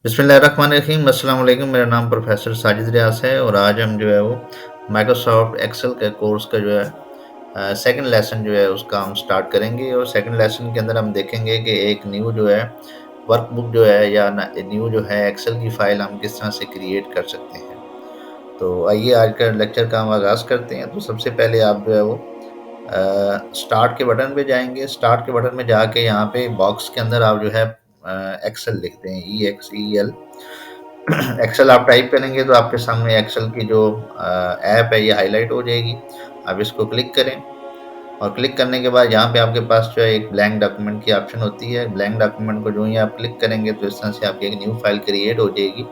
बिस्मिल्लाहिर्रहमानिर्रहीम अस्सलाम वालेकुम। मेरा नाम प्रोफेसर साजिद रियाज है और आज हम जो है वो माइक्रोसॉफ्ट एक्सेल के कोर्स का जो है सेकंड लेसन जो है उसका हम स्टार्ट करेंगे और सेकंड लेसन के अंदर हम देखेंगे कि एक न्यू जो है वर्कबुक जो है या न्यू जो है एक्सेल की फाइल हम किस तरह से क्रिएट कर सकते हैं। तो आइए आज का लेक्चर का हम आगाज़ करते हैं। तो सबसे पहले आप जो है वो स्टार्ट के बटन पे जाएँगे। स्टार्ट के बटन में जाके यहाँ पे बॉक्स के अंदर आप जो है एक्सेल लिखते हैं, EXEL। एक्सेल आप टाइप करेंगे तो आपके सामने एक्सेल की जो ऐप है ये हाईलाइट हो जाएगी। आप इसको क्लिक करें और क्लिक करने के बाद यहाँ पे आपके पास जो है एक ब्लैंक डॉक्यूमेंट की ऑप्शन होती है। ब्लैंक डॉक्यूमेंट को जो ही आप क्लिक करेंगे तो इस तरह से आपकी एक न्यू फाइल क्रिएट हो जाएगी।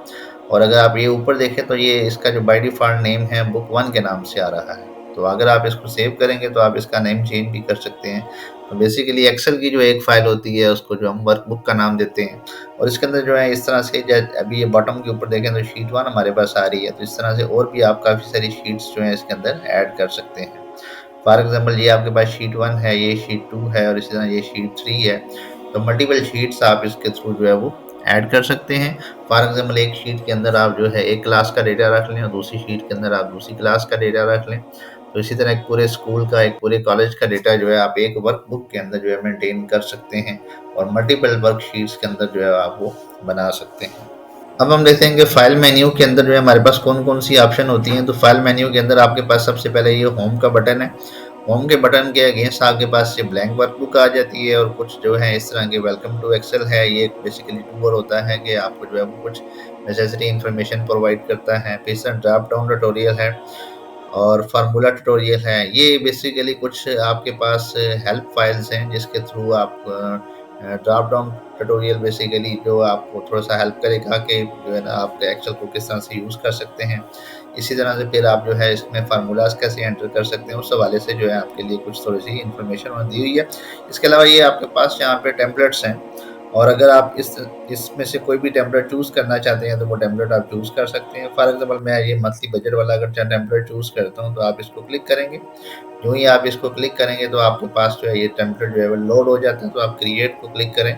और अगर आप ये ऊपर देखें तो ये इसका जो बाय डिफ़ॉल्ट नेम है बुक 1 के नाम से आ रहा है। तो अगर आप इसको सेव करेंगे तो आप इसका नेम चेंज भी कर सकते हैं। तो बेसिकली एक्सेल की जो एक फाइल होती है उसको जो हम वर्कबुक का नाम देते हैं और इसके अंदर जो है इस तरह से अभी ये बॉटम के ऊपर देखें तो शीट 1 हमारे पास आ रही है। तो इस तरह से और भी आप काफ़ी सारी शीट्स जो हैं इसके अंदर ऐड कर सकते हैं। फॉर एग्जांपल ये आपके पास शीट 1 है, ये शीट 2 है और इसी तरह ये शीट 3 है। तो मल्टीपल शीट्स आप इसके थ्रू जो है वो ऐड कर सकते हैं। फॉर एग्जांपल एक शीट के अंदर आप जो है एक क्लास का डेटा रख लें और दूसरी शीट के अंदर आप दूसरी क्लास का डेटा रख लें। तो इसी तरह एक पूरे स्कूल का, एक पूरे कॉलेज का डेटा जो है आप एक वर्कबुक के अंदर जो है मेंटेन कर सकते हैं और मल्टीपल वर्कशीट्स के अंदर जो है आप वो बना सकते हैं। अब हम देखते हैं कि फाइल मेन्यू के अंदर जो है हमारे पास कौन-कौन सी ऑप्शन होती हैं। तो फाइल मेन्यू के अंदर आपके पास सबसे पहले ये होम का बटन है। होम के बटन के अगेंस्ट आपके पास ये ब्लैंक वर्कबुक आ जाती है और कुछ जो है इस तरह के वेलकम टू एक्सेल है। ये बेसिकली टूर होता है कि आपको जो है वो कुछ नेसेसरी इन्फॉर्मेशन प्रोवाइड करता है। फिर से ड्रॉप डाउन ट्यूटोरियल है और फार्मूला ट्यूटोरियल है। ये बेसिकली कुछ आपके पास हेल्प फाइल्स हैं जिसके थ्रू आप ड्रॉप डाउन ट्यूटोरियल बेसिकली जो आपको थोड़ा-सा हेल्प करेगा कि जो है ना आप एक्सेल को किस तरह से यूज़ कर सकते हैं। इसी तरह से फिर आप जो है इसमें फार्मूलाज़ कैसे एंटर कर सकते हैं, उस हवाले से जो है आपके लिए कुछ थोड़ी-सी इन्फॉर्मेशन वहाँ दी हुई है। इसके अलावा ये आपके पास यहाँ पे टेम्पलेट्स हैं और अगर आप इसमें से कोई भी टेम्पलेट चूज़ करना चाहते हैं तो वो टेम्पलेट आप चूज़ कर सकते हैं। फॉर एग्ज़ाम्पल मैं ये मंथली बजट वाला अगर टेम्पलेट चूज़ करता हूँ तो आप इसको क्लिक करेंगे। जो ही आप इसको क्लिक करेंगे तो आपके पास जो है ये टेम्पलेट जो है वो लोड हो जाता है। तो आप क्रिएट को क्लिक करें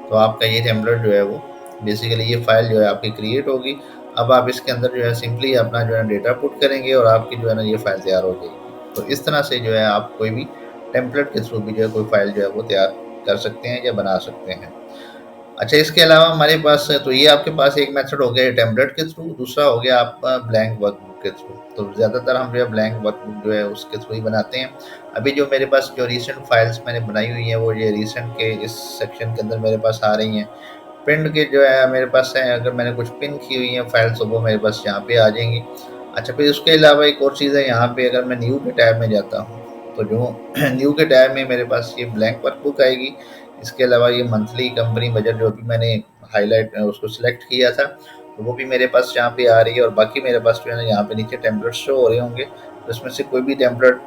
तो आपका ये टेम्पलेट जो है वो बेसिकली ये फाइल जो है आपकी क्रिएट होगी। अब आप इसके अंदर जो है सिंपली अपना जो है डेटा पुट करेंगे और आपकी जो है ना ये फाइल तैयार हो जाएगी। तो इस तरह से जो है आप कोई भी टेम्पलेट के थ्रू भी जो है कोई फाइल जो है वो तैयार कर सकते हैं या बना सकते हैं। अच्छा, इसके अलावा हमारे पास तो ये आपके पास एक मेथड हो गया टेम्पलेट के थ्रू, दूसरा हो गया आपका ब्लैंक वर्कबुक के थ्रू। तो ज़्यादातर हम जो है ब्लैंक वर्कबुक जो है उसके थ्रू ही बनाते हैं। अभी जो मेरे पास जो रीसेंट फाइल्स मैंने बनाई हुई हैं वो ये रीसेंट के इस सेक्शन के अंदर मेरे पास आ रही हैं। पिन्ड के जो है मेरे पास है, अगर मैंने कुछ पिन की हुई हैं फाइल्स तो वो मेरे पास यहाँ पे आ जाएँगी। अच्छा, फिर उसके अलावा एक और चीज़ है यहाँ पे, अगर मैं न्यू के टैब में जाता हूँ, तो जो न्यू के टैब में मेरे पास ये ब्लैंक वर्कबुक आएगी। इसके अलावा ये मंथली कंपनी बजट जो भी मैंने हाइलाइट उसको सिलेक्ट किया था, तो वो भी मेरे पास यहाँ पे आ रही है और बाकी मेरे पास जो है ना यहाँ पे नीचे टेम्पलेट शो हो रहे होंगे। तो इसमें से कोई भी टेम्पलेट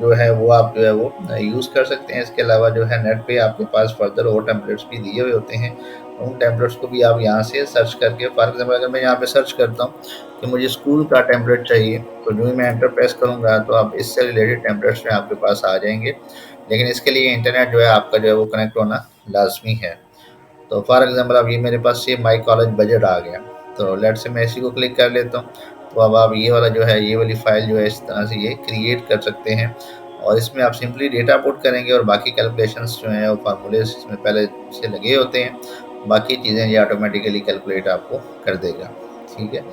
जो है वो आप जो है वो यूज़ कर सकते हैं। इसके अलावा जो है नेट पे आपके पास फर्दर और टेम्पलेट्स भी दिए हुए होते हैं। तो उन टेम्पलेट्स को भी आप यहाँ से सर्च करके, फॉर एग्ज़ाम्पल अगर मैं यहाँ पे सर्च करता हूँ कि मुझे स्कूल का टेम्पलेट चाहिए, तो जो ही मैं एंटर प्रेस करूँगा तो आप इससे रिलेटेड टेम्पलेट्स जो है आपके पास आ जाएँगे। लेकिन इसके लिए इंटरनेट जो है आपका जो है वो कनेक्ट होना लाज़मी है। तो फॉर एग्ज़ाम्पल अब ये मेरे पास ये माय कॉलेज बजट आ गया। तो लेट्स से मैं इसी को क्लिक कर लेता हूँ। तो अब आप ये वाला जो है ये वाली फ़ाइल जो है इस तरह से ये क्रिएट कर सकते हैं और इसमें आप सिंपली डेटा पुट करेंगे और बाकी कैलकुलेशंस जो हैं वो फ़ॉर्मूलेज़ इसमें पहले से लगे होते हैं। बाकी चीज़ें ये ऑटोमेटिकली कैलकुलेट आपको कर देगा। ठीक है?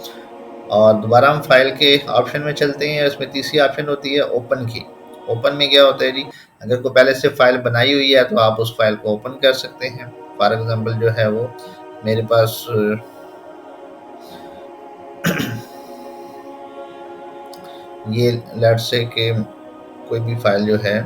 और दोबारा हम फ़ाइल के ऑप्शन में चलते हैं। इसमें तीसरी ऑप्शन होती है ओपन की। ओपन में क्या होता है जी, अगर कोई पहले से फ़ाइल बनाई हुई है तो आप उस फ़ाइल को ओपन कर सकते हैं। फॉर एग्ज़ाम्पल जो है वो मेरे पास ये लेट्स से कि कोई भी फ़ाइल जो है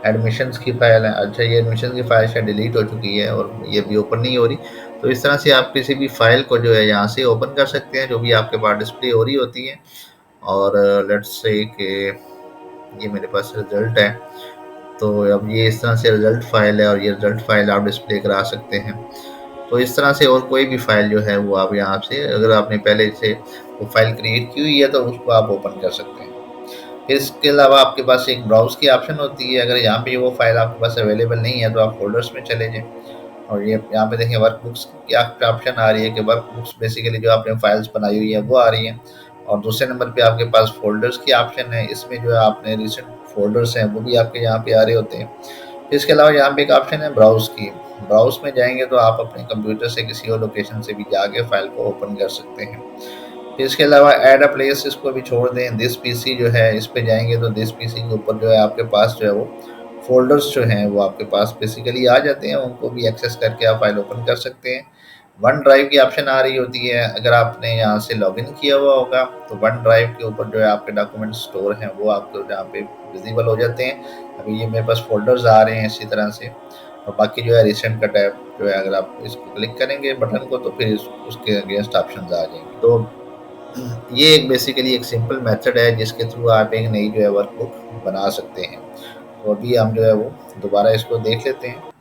एडमिशन्स की फ़ाइल है। अच्छा, ये एडमिशन की फ़ाइल शायद डिलीट हो चुकी है और ये भी ओपन नहीं हो रही। तो इस तरह से आप किसी भी फ़ाइल को जो है यहाँ से ओपन कर सकते हैं जो भी आपके पास डिस्प्ले हो रही होती है। और लेट्स से कि ये मेरे पास रिज़ल्ट है। तो अब ये इस तरह से रिज़ल्ट फ़ाइल है और ये रिज़ल्ट फ़ाइल आप डिस्प्ले करा सकते हैं। तो इस तरह से और कोई भी फ़ाइल जो है वो आप यहाँ से, अगर आपने पहले से वो फ़ाइल क्रिएट की हुई है तो उसको आप ओपन कर सकते हैं। फिर इसके अलावा आपके पास एक ब्राउज़ की ऑप्शन होती है। अगर यहाँ पे वो फ़ाइल आपके पास अवेलेबल नहीं है तो आप फ़ोल्डर्स में चले जाएँ और ये यहाँ पे देखिए वर्क बुक्स की ऑप्शन आ रही है कि वर्क बुक्स बेसिकली जो आपने फाइल्स बनाई हुई है वो आ रही है। और दूसरे नंबर पे आपके पास फोल्डर्स की ऑप्शन है, इसमें जो है आपने रिसेंट फोल्डर्स हैं वो भी आपके यहाँ पे आ रहे होते हैं। इसके अलावा यहाँ पे एक ऑप्शन है ब्राउज़ की। ब्राउज़ में जाएँगे तो आप अपने कंप्यूटर से किसी और लोकेशन से भी जाके फ़ाइल को ओपन कर सकते हैं। फिर इसके अलावा ऐड अ प्लेस, इसको भी छोड़ दें। दिस पीसी जो है इस पे जाएँगे तो दिस पीसी के ऊपर जो है आपके पास जो है वो फ़ोल्डर्स जो हैं वो आपके पास बेसिकली आ जाते हैं, उनको भी एक्सेस करके आप फ़ाइल ओपन कर सकते हैं। वन ड्राइव की ऑप्शन आ रही होती है, अगर आपने यहाँ से लॉगिन किया हुआ होगा तो वन ड्राइव के ऊपर जो है आपके डॉक्यूमेंट स्टोर हैं वो आपको जहाँ पे विजिबल हो जाते हैं। अभी ये मेरे पास फ़ोल्डर्स आ रहे हैं इसी तरह से। और बाकी जो है रिसेंट का टैब जो है, अगर आप इसको क्लिक करेंगे बटन को तो फिर उसके अगेंस्ट ऑप्शन आ जाएंगे। तो ये एक बेसिकली एक सिंपल मेथड है जिसके थ्रू आप एक नई जो है वर्कबुक बना सकते हैं। तो अभी हम जो है वो दोबारा इसको देख लेते हैं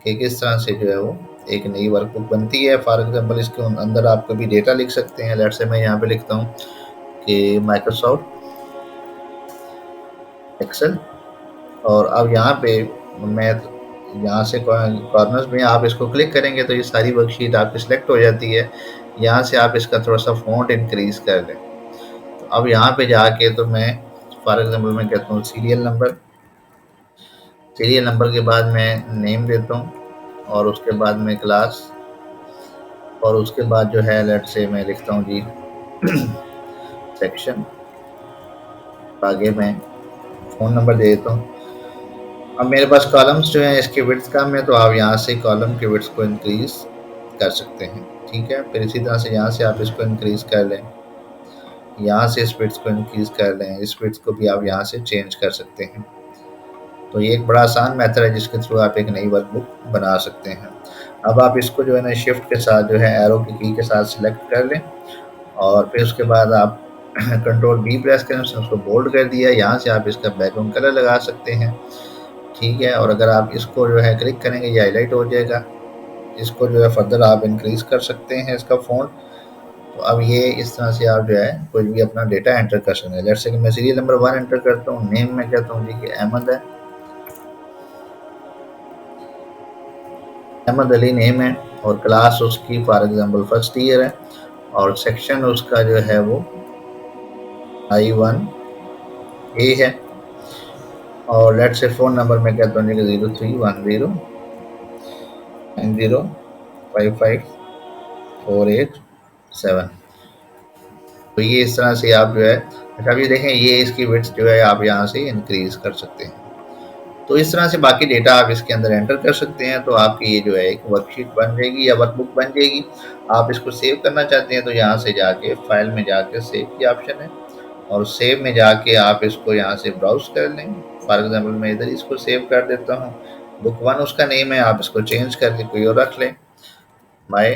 कि किस तरह से जो है वो एक नई वर्कबुक बनती है। फॉर एग्जांपल इसके अंदर आप कभी डेटा लिख सकते हैं। लेट्स से मैं यहाँ पे लिखता हूँ कि माइक्रोसॉफ्ट एक्सेल, और अब यहाँ पे मैं यहाँ से कॉर्नर्स में आप इसको क्लिक करेंगे तो ये सारी वर्कशीट आपकी सिलेक्ट हो जाती है। यहाँ से आप इसका थोड़ा सा फ़ॉन्ट इंक्रीज कर लें। तो अब यहाँ पे जाके तो मैं फॉर एग्जांपल मैं कहता हूँ सीरियल नंबर के बाद मैं नेम देता हूँ, और उसके बाद में क्लास, और उसके बाद जो है लेट्स से मैं लिखता हूँ जी सेक्शन, आगे मैं फ़ोन नंबर दे देता हूँ। अब मेरे पास कॉलम्स जो हैं इसकी विड्थ कम है तो आप यहाँ से कॉलम की विड्थ को इंक्रीज कर सकते हैं। ठीक है, फिर इसी तरह से यहाँ से आप इसको इंक्रीज कर लें, यहाँ से इस विड्थ को इंक्रीज कर लें, इस विड्थ को भी आप यहाँ से चेंज कर सकते हैं। तो ये एक बड़ा आसान मेथड है जिसके थ्रू आप एक नई वर्कबुक बना सकते हैं। अब आप इसको जो है ना शिफ्ट के साथ जो है एरो की के साथ सिलेक्ट कर लें, और फिर उसके बाद आप कंट्रोल बी प्रेस करें, उसको बोल्ड कर दिया। यहाँ से आप इसका बैकग्राउंड कलर लगा सकते हैं। ठीक है, और अगर आप इसको जो है क्लिक करेंगे ये हाईलाइट हो जाएगा। इसको जो है फर्दर आप इंक्रीज कर सकते हैं इसका फ़ॉन्ट। तो अब ये इस तरह से आप जो है कोई भी अपना डेटा एंटर कर सकते हैं। लेट्स से कि मैं सीरियल नंबर 1 एंटर करता हूँ, नेम में कहता हूँ जी कि अहमद है, अहमद अली नेम है, और क्लास उसकी फॉर एग्जांपल फर्स्ट ईयर है, और सेक्शन उसका जो है वो I1 ए है, और लेट्स से फ़ोन नंबर में कहता हूँ कि 031090554847। तो ये इस तरह से आप जो है, अच्छा अभी देखें ये इसकी विड्थ जो है आप यहाँ से इंक्रीज कर सकते हैं। तो इस तरह से बाकी डेटा आप इसके अंदर एंटर कर सकते हैं। तो आपकी ये जो है एक वर्कशीट बन जाएगी या वर्कबुक बन जाएगी। आप इसको सेव करना चाहते हैं तो यहाँ से जाके फाइल में जाके सेव की ऑप्शन है, और सेव में जाके आप इसको यहाँ से ब्राउज कर लें। फॉर एग्जांपल मैं इधर इसको सेव कर देता हूँ, बुक 1 उसका नेम है, आप इसको चेंज करके कोई और रख लें, माई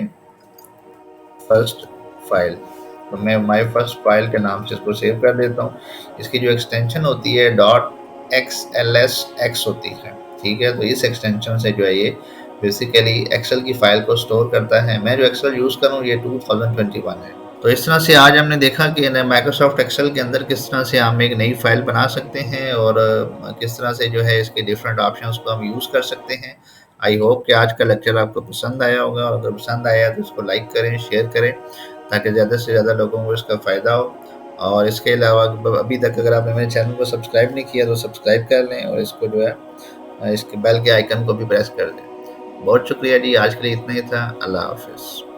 फर्स्ट फाइल। तो मैं माई फर्स्ट फाइल के नाम से इसको सेव कर देता हूँ। इसकी जो एक्सटेंशन होती है .xlsx होती है। ठीक है, तो इस एक्सटेंशन से जो है ये बेसिकली एक्सेल की फाइल को स्टोर करता है। मैं जो एक्सेल यूज़ करूँ ये 2021 है। तो इस तरह से आज हमने देखा कि माइक्रोसॉफ्ट एक्सेल के अंदर किस तरह से हम एक नई फाइल बना सकते हैं, और किस तरह से जो है इसके डिफरेंट ऑप्शंस को हम यूज़ कर सकते हैं। आई होप कि आज का लेक्चर आपको पसंद आया होगा, और अगर पसंद आया तो इसको लाइक करें, शेयर करें, ताकि ज़्यादा से ज़्यादा लोगों को इसका फ़ायदा हो। और इसके अलावा अभी तक अगर आपने मेरे चैनल को सब्सक्राइब नहीं किया तो सब्सक्राइब कर लें, और इसको जो है इसके बेल के आइकन को भी प्रेस कर दें। बहुत शुक्रिया जी, आज के लिए इतना ही था। अल्लाह हाफ़िज़।